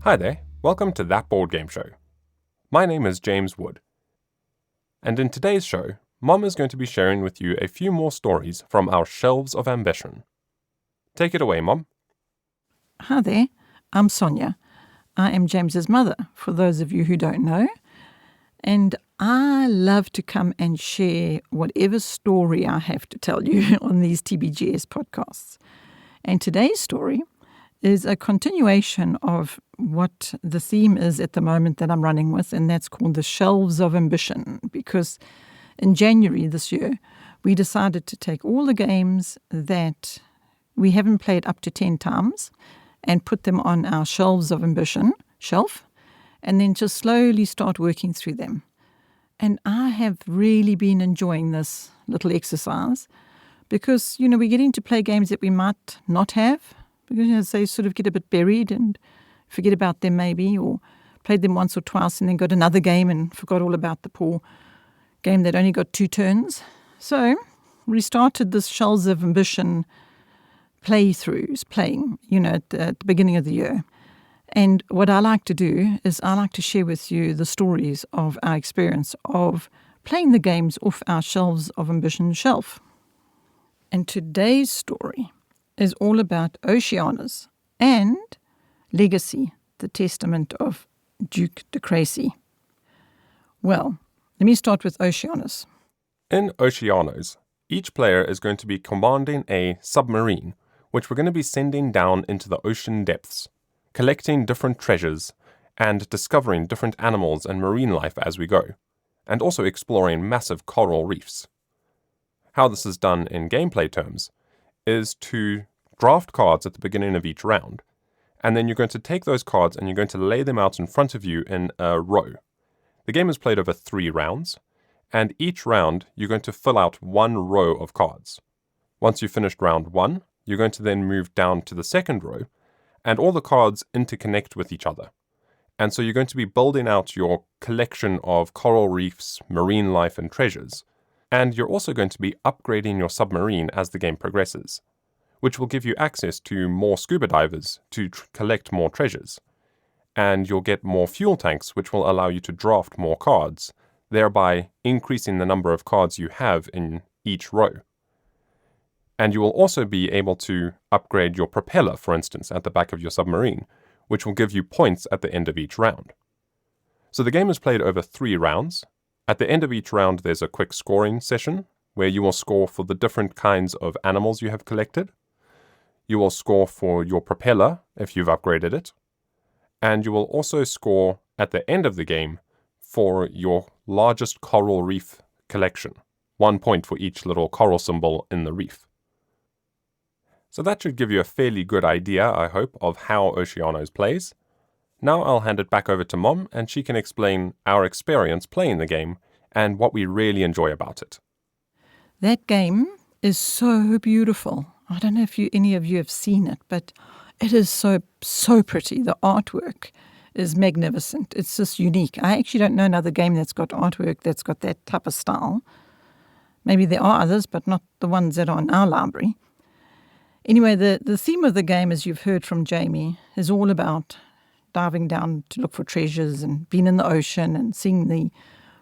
Hi there, welcome to That Board Game Show. My name is James Wood, and in today's show, Mom is going to be sharing with you a few more stories from our Shelves of Ambition. Take it away, Mom. Hi there, I'm Sonja. I am James's mother, for those of you who don't know, and I love to come and share whatever story I have to tell you on these TBGS podcasts. And today's story is a continuation of what the theme is at the moment that I'm running with, and that's called the Shelves of Ambition, because in January this year, we decided to take all the games that we haven't played up to 10 times and put them on our Shelves of Ambition shelf, and then just slowly start working through them. And I have really been enjoying this little exercise because, we're getting to play games that we might not have, because they sort of get a bit buried and forget about them maybe, or played them once or twice and then got another game and forgot all about the poor game that only got 2 turns. So we started this Shelves of Ambition playthroughs, playing, at the beginning of the year. And what I like to do is I like to share with you the stories of our experience of playing the games off our Shelves of Ambition shelf. And today's story is all about Oceanos and Legacy, the Testament of Duke de Crecy. Well, let me start with Oceanos. In Oceanos, each player is going to be commanding a submarine, which we're going to be sending down into the ocean depths, collecting different treasures and discovering different animals and marine life as we go, and also exploring massive coral reefs. How this is done in gameplay terms is to draft cards at the beginning of each round, and then you're going to take those cards and you're going to lay them out in front of you in a row. The game is played over 3 rounds, and each round you're going to fill out 1 row of cards. Once you've finished round 1, you're going to then move down to the second row, and all the cards interconnect with each other. And so you're going to be building out your collection of coral reefs, marine life, and treasures. And you're also going to be upgrading your submarine as the game progresses, which will give you access to more scuba divers to collect more treasures. And you'll get more fuel tanks, which will allow you to draft more cards, thereby increasing the number of cards you have in each row. And you will also be able to upgrade your propeller, for instance, at the back of your submarine, which will give you points at the end of each round. So the game is played over 3 rounds. At the end of each round, there's a quick scoring session where you will score for the different kinds of animals you have collected. You will score for your propeller if you've upgraded it. And you will also score at the end of the game for your largest coral reef collection. 1 point for each little coral symbol in the reef. So that should give you a fairly good idea, I hope, of how Oceanos plays. Now I'll hand it back over to Mom, and she can explain our experience playing the game and what we really enjoy about it. That game is so beautiful. I don't know if any of you have seen it, but it is so pretty. The artwork is magnificent. It's just unique. I actually don't know another game that's got artwork that's got that type of style. Maybe there are others, but not the ones that are in our library. Anyway, the theme of the game, as you've heard from Jamie, is all about diving down to look for treasures and being in the ocean and seeing the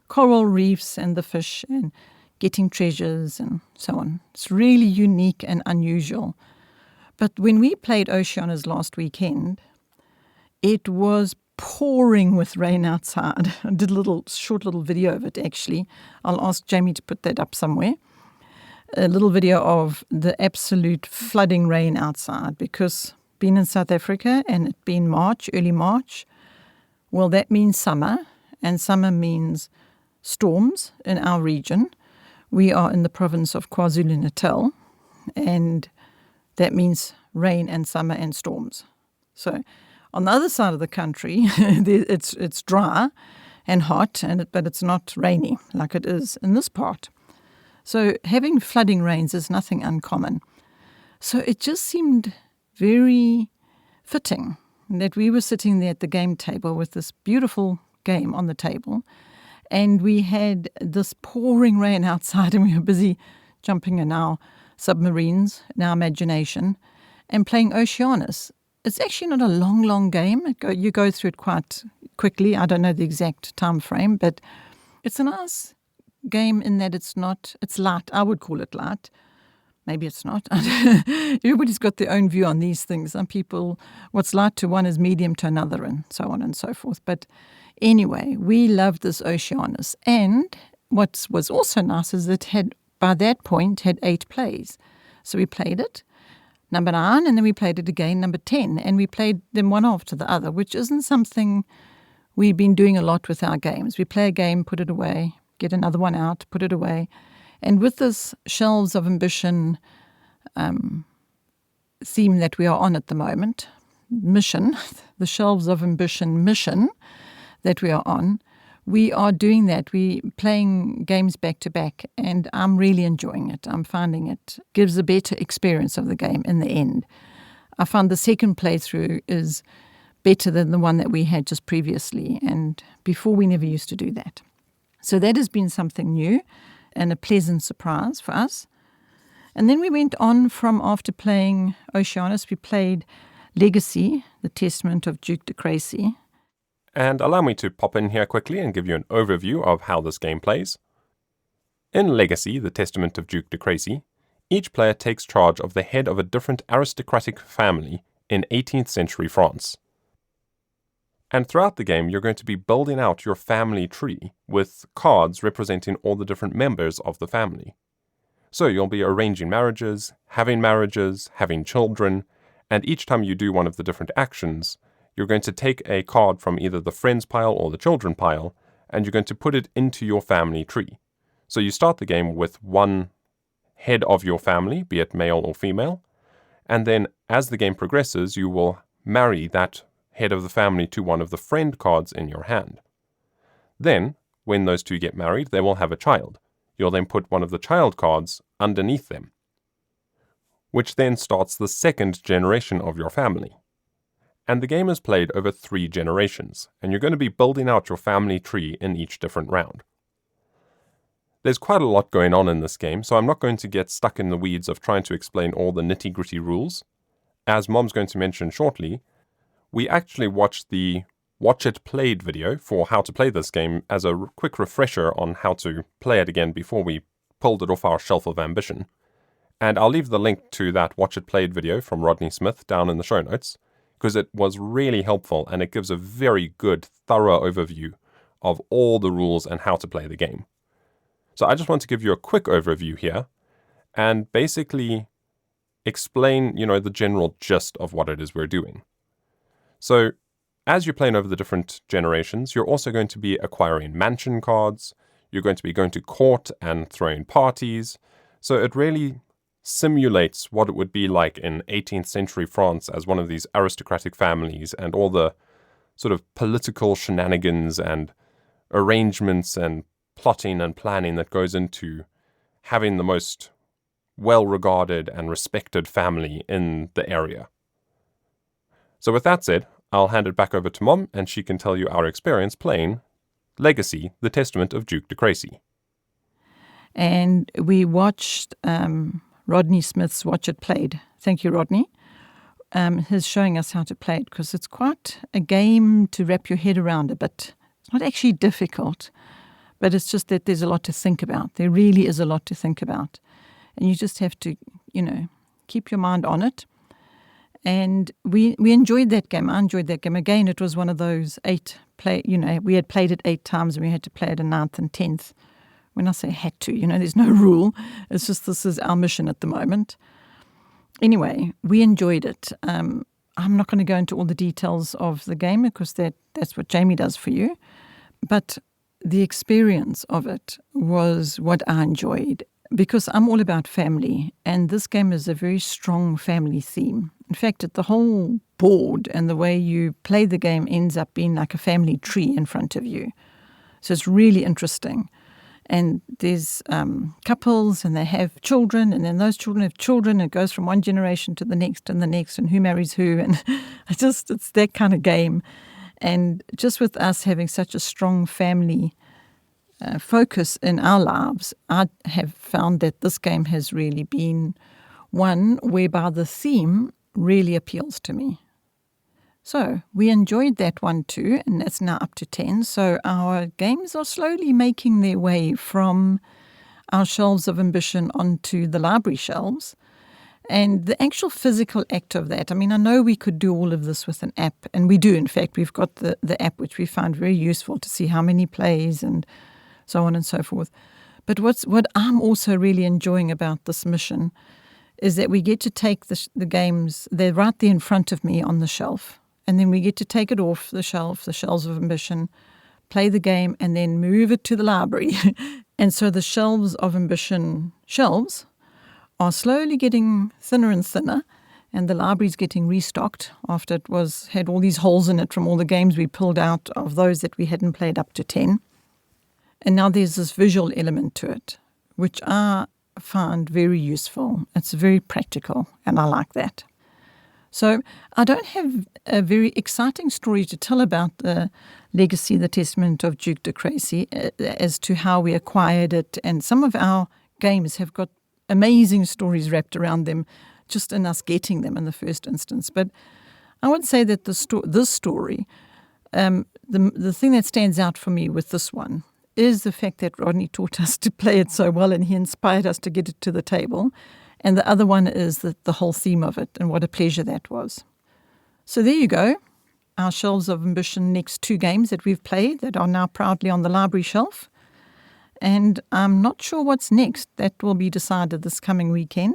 coral reefs and the fish and getting treasures and so on. It's really unique and unusual. But when we played Oceanos last weekend, it was pouring with rain outside. I did a short little video of it, actually. I'll ask Jamie to put that up somewhere. A little video of the absolute flooding rain outside, because being in South Africa and it being March, early March, well, that means summer, and summer means storms in our region. We are in the province of KwaZulu-Natal, and that means rain and summer and storms. So on the other side of the country, it's dry and hot, but it's not rainy like it is in this part. So having flooding rains is nothing uncommon. So it just seemed very fitting that we were sitting there at the game table with this beautiful game on the table, and we had this pouring rain outside, and we were busy jumping in our submarines, in our imagination, and playing Oceanos. It's actually not a long game. You go through it quite quickly. I don't know the exact time frame, but it's a nice game in that it's light. I would call it light. Maybe it's not. Everybody's got their own view on these things. Some people, what's light to one is medium to another, and so on and so forth. But anyway, we loved this Oceanos. And what was also nice is it had, by that point, had 8 plays. So we played it, number 9, and then we played it again, number 10. And we played them one after the other, which isn't something we've been doing a lot with our games. We play a game, put it away, get another one out, put it away. And with this Shelves of Ambition theme that we are on at the moment, mission, the Shelves of Ambition mission that we are on, we are doing that. We're playing games back to back, and I'm really enjoying it. I'm finding it gives a better experience of the game in the end. I found the second playthrough is better than the one that we had just previously, and before we never used to do that. So that has been something new and a pleasant surprise for us. And then we went on from after playing Oceanos, we played Legacy, the Testament of Duke de Crecy. And allow me to pop in here quickly and give you an overview of how this game plays. In Legacy, the Testament of Duke de Crecy, each player takes charge of the head of a different aristocratic family in 18th century France. And throughout the game, you're going to be building out your family tree with cards representing all the different members of the family. So you'll be arranging marriages, having children, and each time you do one of the different actions, you're going to take a card from either the friends pile or the children pile, and you're going to put it into your family tree. So you start the game with one head of your family, be it male or female, and then as the game progresses, you will marry that head of the family to one of the friend cards in your hand. Then, when those two get married, they will have a child. You'll then put one of the child cards underneath them, which then starts the second generation of your family. And the game is played over 3 generations, and you're going to be building out your family tree in each different round. There's quite a lot going on in this game, so I'm not going to get stuck in the weeds of trying to explain all the nitty-gritty rules. As Mom's going to mention shortly, we actually watched the Watch It Played video for how to play this game as a quick refresher on how to play it again before we pulled it off our shelf of ambition. And I'll leave the link to that Watch It Played video from Rodney Smith down in the show notes, because it was really helpful and it gives a very good, thorough overview of all the rules and how to play the game. So I just want to give you a quick overview here and basically explain, the general gist of what it is we're doing. So, as you're playing over the different generations, you're also going to be acquiring mansion cards, you're going to be going to court and throwing parties, so it really simulates what it would be like in 18th century France as one of these aristocratic families and all the sort of political shenanigans and arrangements and plotting and planning that goes into having the most well-regarded and respected family in the area. So with that said, I'll hand it back over to Mom, and she can tell you our experience playing Legacy, the Testament of Duke de Crecy. And we watched Rodney Smith's Watch It Played. Thank you, Rodney. He's showing us how to play it, because it's quite a game to wrap your head around a bit. It's not actually difficult, but it's just that there's a lot to think about. There really is a lot to think about. And you just have to, keep your mind on it. And we enjoyed that game. I enjoyed that game. Again, it was one of those 8 play, we had played it 8 times and we had to play it a 9th and 10th. When I say had to, there's no rule. It's just this is our mission at the moment. Anyway, we enjoyed it. I'm not going to go into all the details of the game because that's what Jamie does for you. But the experience of it was what I enjoyed, because I'm all about family, and this game is a very strong family theme. In fact, the whole board and the way you play the game ends up being like a family tree in front of you. So it's really interesting. And there's couples, and they have children, and then those children have children. It goes from one generation to the next, and who marries who. And it's that kind of game. And just with us having such a strong family focus in our lives, I have found that this game has really been one whereby the theme really appeals to me. So we enjoyed that one too, and that's now up to 10. So our games are slowly making their way from our shelves of ambition onto the library shelves. And the actual physical act of that, I mean, I know we could do all of this with an app, and we do. In fact, we've got the app, which we found very useful to see how many plays and so on and so forth. But what I'm also really enjoying about this mission is that we get to take the games, they're right there in front of me on the shelf, and then we get to take it off the shelf, the shelves of ambition, play the game, and then move it to the library. And so the shelves of ambition shelves are slowly getting thinner and thinner, and the library's getting restocked after it had all these holes in it from all the games we pulled out of those that we hadn't played up to 10. And now there's this visual element to it, which I find very useful. It's very practical, and I like that. So I don't have a very exciting story to tell about the legacy, the testament of Duke de Crecy, as to how we acquired it. And some of our games have got amazing stories wrapped around them, just in us getting them in the first instance. But I would say that this story, the thing that stands out for me with this one is the fact that Rodney taught us to play it so well, and he inspired us to get it to the table. And the other one is the whole theme of it, and what a pleasure that was. So there you go, our shelves of ambition next 2 games that we've played that are now proudly on the library shelf. And I'm not sure what's next. That will be decided this coming weekend,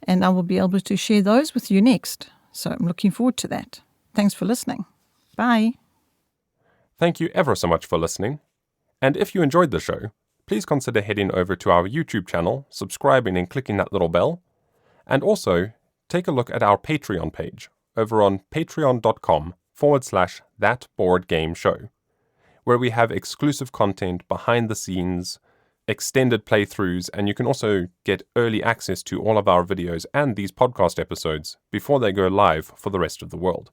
and I will be able to share those with you next. So I'm looking forward to that. Thanks for listening. Bye. Thank you ever so much for listening. And if you enjoyed the show, please consider heading over to our YouTube channel, subscribing and clicking that little bell. And also, take a look at our Patreon page over on patreon.com/thatboardgameshow, where we have exclusive content behind the scenes, extended playthroughs, and you can also get early access to all of our videos and these podcast episodes before they go live for the rest of the world.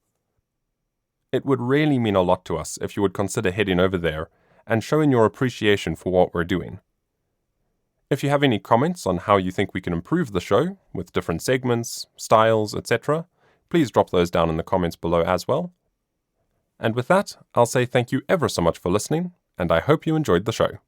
It would really mean a lot to us if you would consider heading over there and showing your appreciation for what we're doing. If you have any comments on how you think we can improve the show with different segments, styles, etc., please drop those down in the comments below as well. And with that, I'll say thank you ever so much for listening, and I hope you enjoyed the show.